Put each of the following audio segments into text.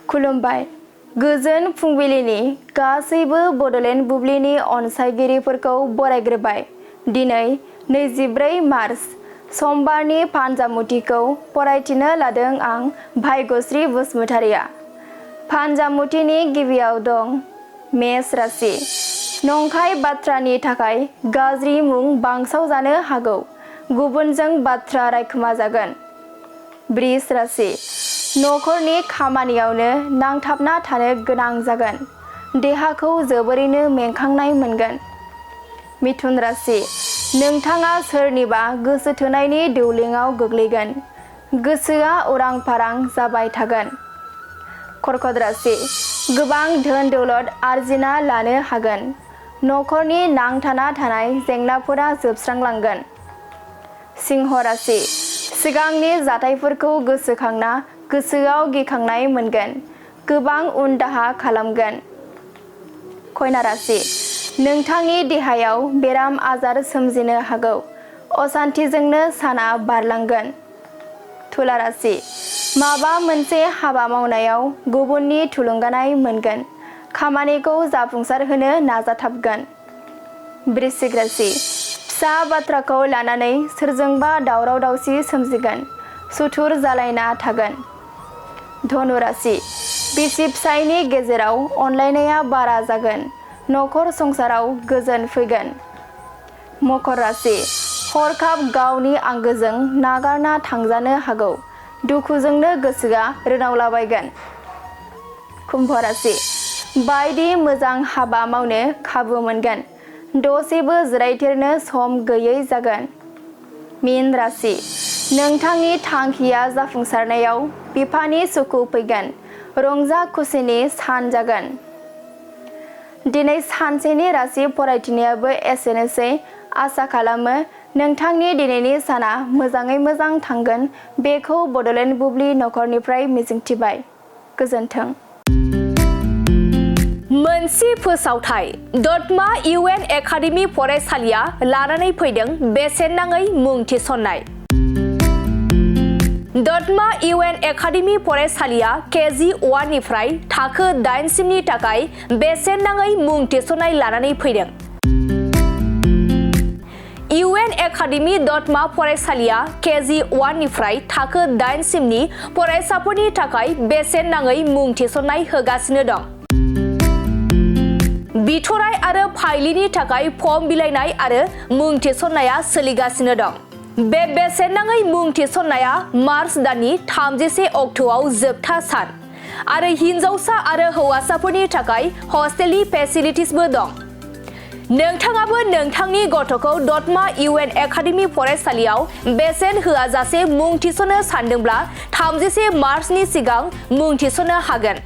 खुलुमबाय गोजोन फुंबिलिनि गासैबो बड'लेण्ड बुब्लिनि अनसायगिरिफोरखौ बरायग्रोबाय। दिनै 24 मार्च समबारनि फानजामुथिखौ फरायथिनो लादों आं भाग्यश्री बसुमतारिया। फानजामुथिनि गिबियाव दं मेष राशि। नंखाय बाथ्रानि थाखाय गाज्रि मुं बांसावजानो हागौ, गुबुनजों बाथ्रा रायखोमाजागोन। वृष राशि। नखरनि खामानियावनो नांथाबना थानो गोनां जागोन, देहाखौ जोबोरैनो मेंखांनाय मोनगोन। मिथुन राशि। नोंथाङा सोरनिबा गोसो थोनायनि दौलेङाव गोग्लैगोन, गोसोआ उरां फारां जाबाय थागोन। कर्कट राशि। गोबां धोन दौलत आरजिना लानो हागोन, नखरनि नांथाना थानाय जेंनाफोरा जोबस्रांलांगोन। सिंह राशि। सिगांनि जाथायफोरखौ गोसोखांना गोसोआव गिखांनाय मोनगोन, गोबां उन दाहा खालामगोन। कन्या राशि। नोंथांनि देहायाव बेराम आजार सोमजिनो हागौ, असान्थिजोंनो साना बारलांगोन। तुला राशि। माबा मोनसे हाबा मावनायाव गुबुननि थुलुंगानाय मोनगोन, खामानिखौ जाफुंसारहोनो नाजाथाबगोन। वृश्चिक राशि। फिसा बाथ्राखौ लानानै सोरजोंबा दावराव दावसि सोमजिगोन, सुथुर जालायना थागोन। धनु राशि। बिसि फिसायनि गेजेराव अनलायनाया बारा जागोन, नखर संसाराव गोजोन फैगोन। मकर राशि। हरखाब गावनि आंगोजों नागारना थांजानो हागौ, दुखुजोंनो गोसोआ रोनावलाबायगोन। कुम्भ राशि। बायदि मोजां हाबा मावनो खाबु मोनगोन, दसेबो जिरायथेरनो सम गैयै जागोन। मीन राशि। नोंथांनि थांखिया जाफुंसारनायाव बिफानि सुखु फैगोन, रंजा खुसिनि सान जागोन। दिनै सानसेनि राशि फरायथिनायाबो एसेनोसै। आसा खालामो नोंथांनि दिनैनि साना मोजाङै मोजां थांगोन, बेखौ बड'लेण्ड बुब्लि नखरनिफ्राय मिजिंथिबाय। गोजोन्थों। मोनसे फोसावथाय दतमा इउएन एकाडेमि फरायसालिया लानानै फैदों बेसेन नाङै मुं थिसननाय। दतमा इउएन एकाडेमि फरायसालिया केजि 1 निफ्राय थाखो 8 सिमनि थाखाय बेसेन नाङै मुं थिसननाय लानानै फैदों। इउएन एकाडेमि दतमा फरायसालिया केजि 1 निफ्राय थाखो 8 सिमनि फरायसाफोरनि थाखाय बेसेन नाङै मुं थिसननाय होगासिनो दं। बिथराय आरो फाइलिनि थाखाय फर्म बिलाइनाय आरो मुं थिसननाया सोलिगासिनो दं। बे बेसेन नाङै मुं थिसननाया मार्च दाननि 31 अक्ट'आव जोबथा सान आरो हिनजावसा आरो हौवासाफोरनि थाखाय हस्टेलनि फेसिलिटिसबो दं। नोंथाङाबो नोंथांनि गथ'खौ दतमा इउएन एकाडेमि फरायसालियाव बेसेन होआजासे मुं थिसननो सानदोंब्ला 31 मार्चनि सिगां मुं थिसननो हागोन।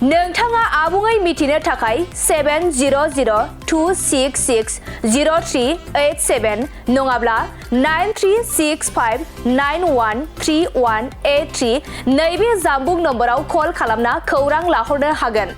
नोंथाङा आबुङै मिथिनो थाखाय 7002660387 नङाब्ला 9365913183 नैबे जानबुं नम्बराव कल खालामना खौरां लाहरनो हागोन।